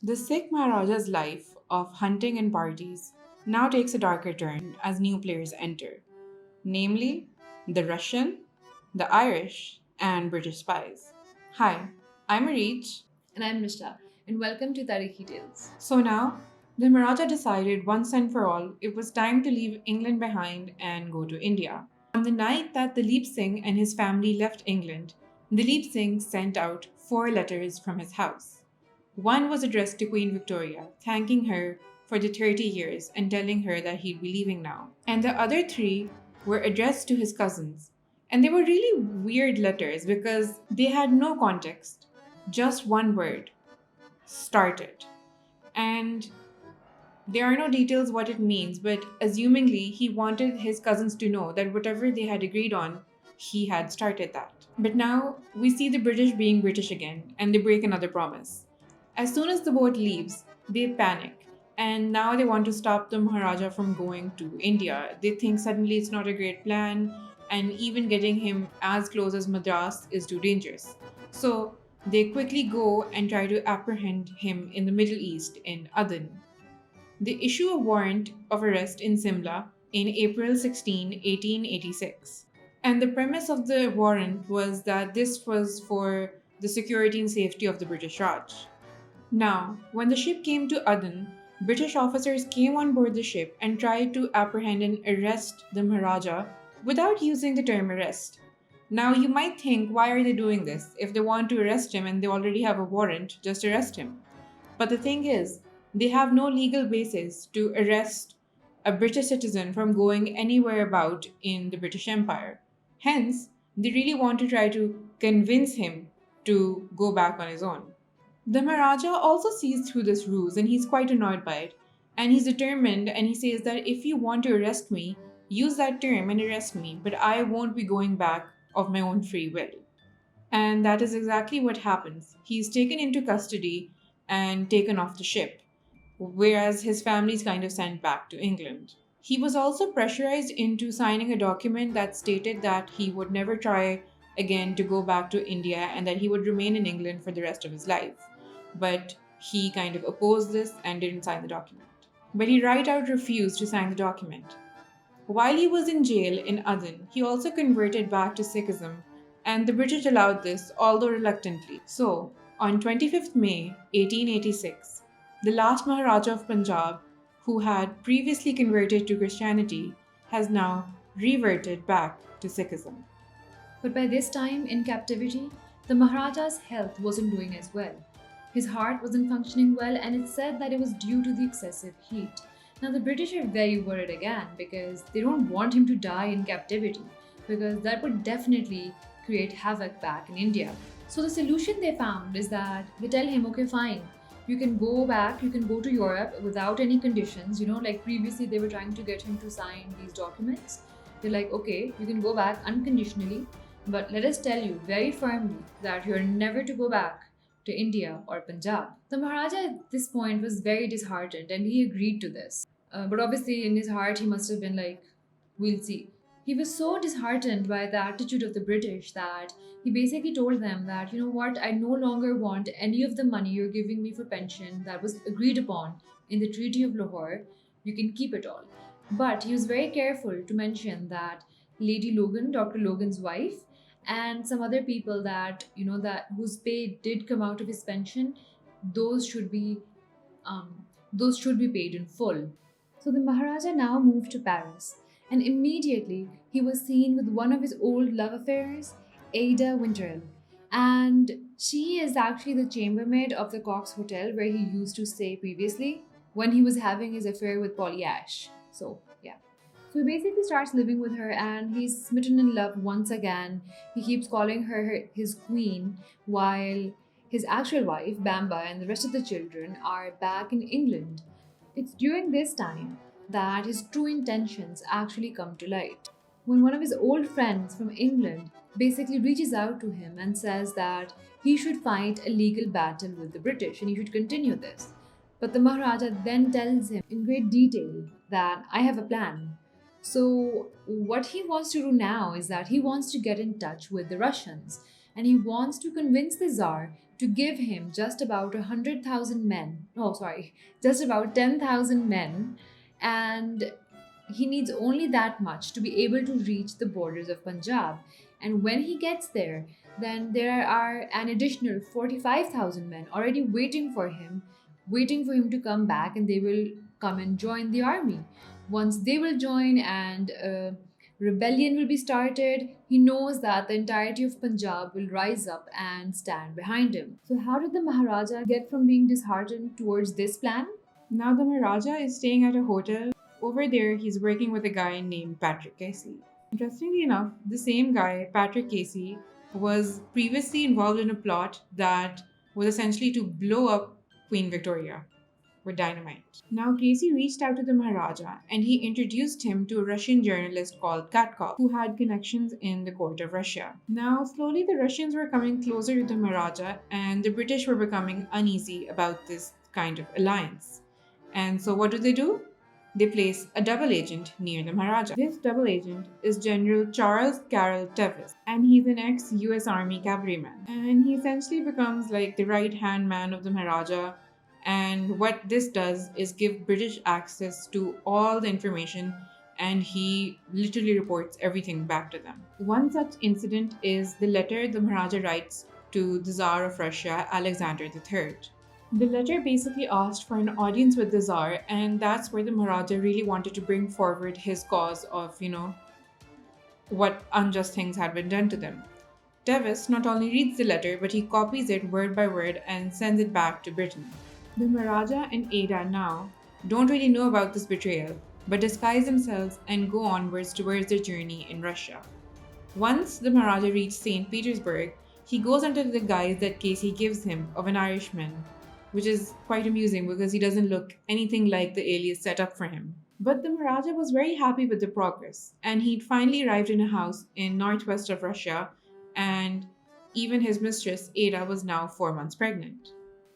The Sikh Maharaja's life of hunting and parties now takes a darker turn as new players enter, namely the Russian, the Irish, and British spies. Hi, I'm Areej. And I'm Mishta, and welcome to Tarikhi Tales. So now, the Maharaja decided once and for all it was time to leave England behind and go to India. On the night that Duleep Singh and his family left England, Duleep Singh sent out 4 letters from his house. One was addressed to Queen Victoria, thanking her for the 30 years and telling her that he'd be leaving now. And the other 3 were addressed to his cousins. And they were really weird letters because they had no context, just one word: started. And there are no details what it means, but assumingly he wanted his cousins to know that whatever they had agreed on, he had started that. But now we see the British being British again, and they break another promise. As soon as the boat leaves, they panic, and now they want to stop the Maharaja from going to India. They think suddenly it's not a great plan, and even getting him as close as Madras is too dangerous. So they quickly go and try to apprehend him in the Middle East in Aden. They issue a warrant of arrest in Simla in April 16, 1886. And the premise of the warrant was that this was for the security and safety of the British Raj. Now, when the ship came to Aden, British officers came on board the ship and tried to apprehend and arrest the Maharaja without using the term arrest. Now, you might think, why are they doing this? If they want to arrest him and they already have a warrant, just arrest him. But the thing is, they have no legal basis to arrest a British citizen from going anywhere about in the British Empire. Hence, they really want to try to convince him to go back on his own. The Maharaja also sees through this ruse and he's quite annoyed by it. And he's determined and he says that if you want to arrest me, use that term and arrest me, but I won't be going back of my own free will. And that is exactly what happens. He's taken into custody and taken off the ship, whereas his family is kind of sent back to England. He was also pressurized into signing a document that stated that he would never try again to go back to India and that he would remain in England for the rest of his life. But he kind of opposed this and didn't sign the document. But he right out refused to sign the document. While he was in jail in Aden, he also converted back to Sikhism, and the British allowed this, although reluctantly. So, on 25th May 1886, the last Maharaja of Punjab, who had previously converted to Christianity, has now reverted back to Sikhism. But by this time, in captivity, the Maharaja's health wasn't doing as well. His heart wasn't functioning well, and it's said that it was due to the excessive heat. Now, the British are very worried again because they don't want him to die in captivity, because that would definitely create havoc back in India. So, the solution they found is that they tell him, okay, fine, you can go back, you can go to Europe without any conditions. Like previously they were trying to get him to sign these documents. They're like, okay, you can go back unconditionally, but let us tell you very firmly that you're never to go back to India or Punjab. The Maharaja at this point was very disheartened and he agreed to this. But obviously, in his heart, he must have been like, we'll see. He was so disheartened by the attitude of the British that he basically told them that, you know what, I no longer want any of the money you're giving me for pension that was agreed upon in the Treaty of Lahore. You can keep it all. But he was very careful to mention that Lady Logan, Dr. Logan's wife, and some other people that that whose pay did come out of his pension, those should be those should be paid in full. So the Maharaja now moved to Paris, and immediately he was seen with one of his old love affairs, Ada Winterell. And she is actually the chambermaid of the Cox Hotel where he used to stay previously when he was having his affair with Polly Ash. So, yeah. So he basically starts living with her and he's smitten in love once again. He keeps calling her his queen while his actual wife, Bamba, and the rest of the children are back in England. It's during this time that his true intentions actually come to light. When one of his old friends from England basically reaches out to him and says that he should fight a legal battle with the British and he should continue this. But the Maharaja then tells him in great detail that I have a plan. So, what he wants to do now is that he wants to get in touch with the Russians and he wants to convince the Tsar to give him just about 100,000 men. Oh, sorry, just about 10,000 men, and he needs only that much to be able to reach the borders of Punjab. And when he gets there, then there are an additional 45,000 men already waiting for him to come back, and they will come and join the army. Once they will join and rebellion will be started, he knows that the entirety of Punjab will rise up and stand behind him. So, how did the Maharaja get from being disheartened towards this plan? Now the Maharaja is staying at a hotel. Over there, he's working with a guy named Patrick Casey. Interestingly enough, the same guy, Patrick Casey, was previously involved in a plot that was essentially to blow up Queen Victoria with dynamite. Now, Casey reached out to the Maharaja and he introduced him to a Russian journalist called Katkov, who had connections in the court of Russia. Now, slowly the Russians were coming closer to the Maharaja and the British were becoming uneasy about this kind of alliance. And so, what do? They place a double agent near the Maharaja. This double agent is General Charles Carroll Tevis, and he's an ex US Army cavalryman. And he essentially becomes like the right hand man of the Maharaja. And what this does is give British access to all the information, and he literally reports everything back to them. One such incident is the letter the Maharaja writes to the Tsar of Russia, Alexander III. The letter basically asked for an audience with the Tsar, and that's where the Maharaja really wanted to bring forward his cause of, what unjust things had been done to them. Tevis not only reads the letter, but he copies it word by word and sends it back to Britain. The Maharaja and Ada now don't really know about this betrayal, but disguise themselves and go onwards towards their journey in Russia. Once the Maharaja reaches St. Petersburg, he goes under the guise that Casey gives him of an Irishman, which is quite amusing because he doesn't look anything like the alias set up for him. But the Maharaja was very happy with the progress, and he'd finally arrived in a house in northwest of Russia, and even his mistress, Ada, was now 4 months pregnant.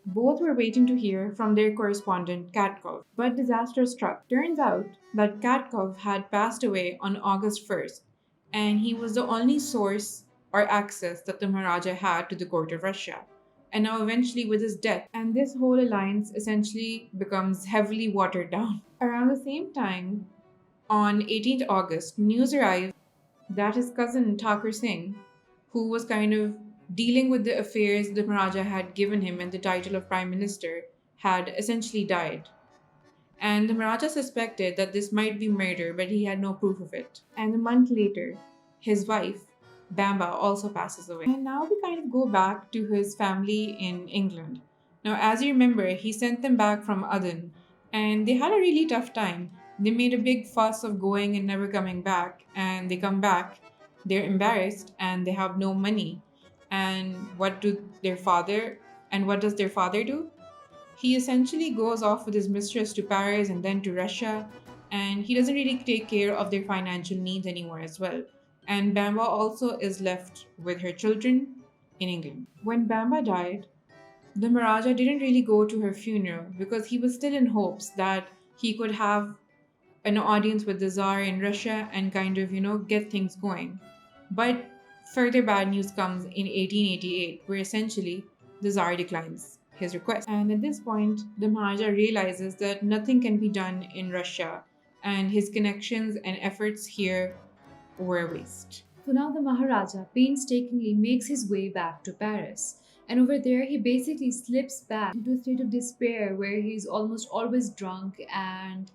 Both were waiting to hear from their correspondent Katkov, but disaster struck. Turns out that Katkov had passed away on August 1st, and he was the only source or access that the Maharaja had to the court of Russia. And now, eventually, with his death, and this whole alliance essentially becomes heavily watered down. Around the same time, on 18th August, news arrived that his cousin Thakur Singh, who was kind of dealing with the affairs the Maharaja had given him and the title of Prime Minister, had essentially died. And the Maharaja suspected that this might be murder, but he had no proof of it. And a month later, his wife, Bamba, also passes away. And now we kind of go back to his family in England. Now, as you remember, he sent them back from Aden, and they had a really tough time. They made a big fuss of going and never coming back, and they come back, they're embarrassed, and they have no money. And what does their father do? He essentially goes off with his mistress to Paris and then to Russia, and he doesn't really take care of their financial needs anymore as well. And Bamba also is left with her children in England. When Bamba died, the Maharaja didn't really go to her funeral because he was still in hopes that he could have an audience with the Tsar in Russia and kind of, get things going. But further bad news comes in 1888, where essentially the Tsar declines his request. And at this point, the Maharaja realizes that nothing can be done in Russia, and his connections and efforts here were a waste. So now the Maharaja painstakingly makes his way back to Paris. And over there, he basically slips back into a state of despair where he's almost always drunk and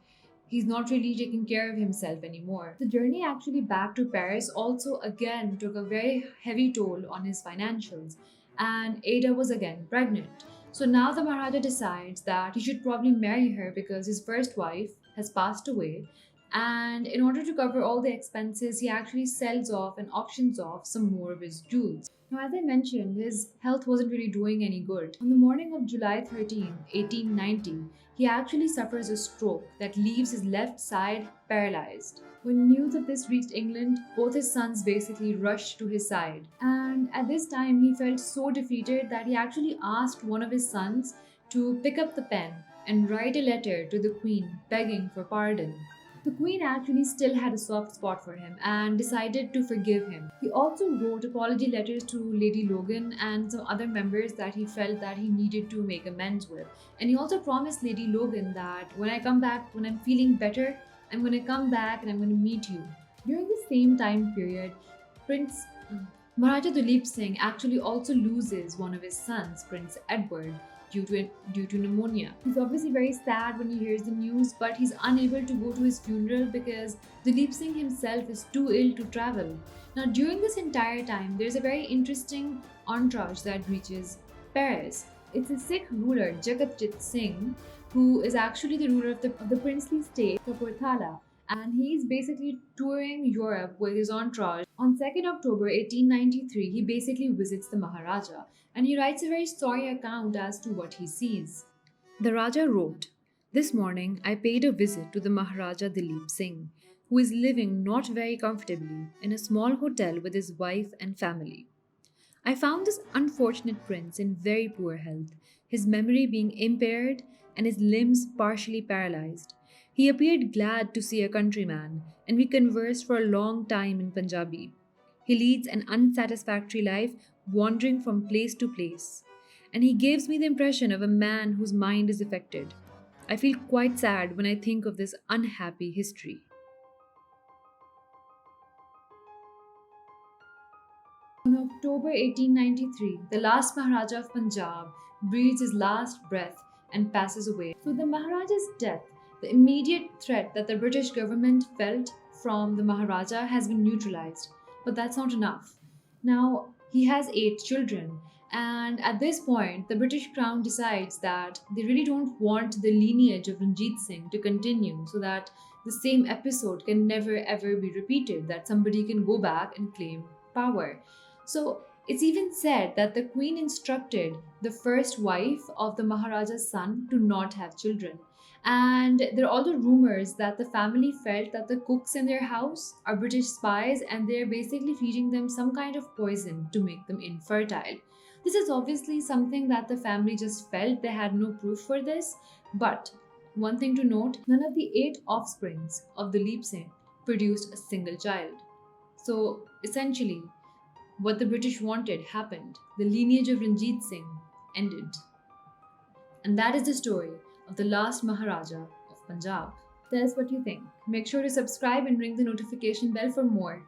he's not really taking care of himself anymore. The journey actually back to Paris also again took a very heavy toll on his financials, and Ada was again pregnant. So now the Maharaja decides that he should probably marry her because his first wife has passed away, and in order to cover all the expenses, he actually sells off and auctions off some more of his jewels. Now, as I mentioned, his health wasn't really doing any good. On the morning of July 13, 1890, he actually suffers a stroke that leaves his left side paralyzed. When news of this reached England, both his sons basically rushed to his side. And at this time, he felt so defeated that he actually asked one of his sons to pick up the pen and write a letter to the Queen begging for pardon. The Queen actually still had a soft spot for him and decided to forgive him. He also wrote apology letters to Lady Logan and some other members that he felt that he needed to make amends with. And he also promised Lady Logan that when I come back, when I'm feeling better, I'm going to come back and I'm going to meet you. During the same time period, Prince Maharaja Duleep Singh actually also loses one of his sons, Prince Edward, due to pneumonia. He's obviously very sad when he hears the news, but he's unable to go to his funeral because Duleep Singh himself is too ill to travel. Now, during this entire time, there's a very interesting entourage that reaches Paris. It's a Sikh ruler, Jagatjit Singh, who is actually the ruler of the princely state, Kapurthala, and he's basically touring Europe with his entourage. On 2nd October 1893, he basically visits the Maharaja and he writes a very sorry account as to what he sees. The Raja wrote, "This morning I paid a visit to the Maharaja Duleep Singh, who is living not very comfortably in a small hotel with his wife and family. I found this unfortunate prince in very poor health, his memory being impaired and his limbs partially paralyzed. He appeared glad to see a countryman, and we conversed for a long time in Punjabi. He leads an unsatisfactory life, wandering from place to place, and he gives me the impression of a man whose mind is affected. I feel quite sad when I think of this unhappy history." On October 1893, the last Maharaja of Punjab breathes his last breath and passes away. So, the Maharaja's death, the immediate threat that the British government felt from the Maharaja has been neutralized. But that's not enough. Now, he has 8 children, and at this point, the British Crown decides that they really don't want the lineage of Ranjit Singh to continue so that the same episode can never ever be repeated, that somebody can go back and claim power. So it's even said that the queen instructed the first wife of the Maharaja's son to not have children. And there are also rumors that the family felt that the cooks in their house are British spies and they're basically feeding them some kind of poison to make them infertile. This is obviously something that the family just felt, they had no proof for this. But one thing to note, none of the 8 offsprings of the Duleep Singh produced a single child. So essentially, what the British wanted happened. The lineage of Ranjit Singh ended. And that is the story of the last Maharaja of Punjab. Tell us what you think. Make sure to subscribe and ring the notification bell for more.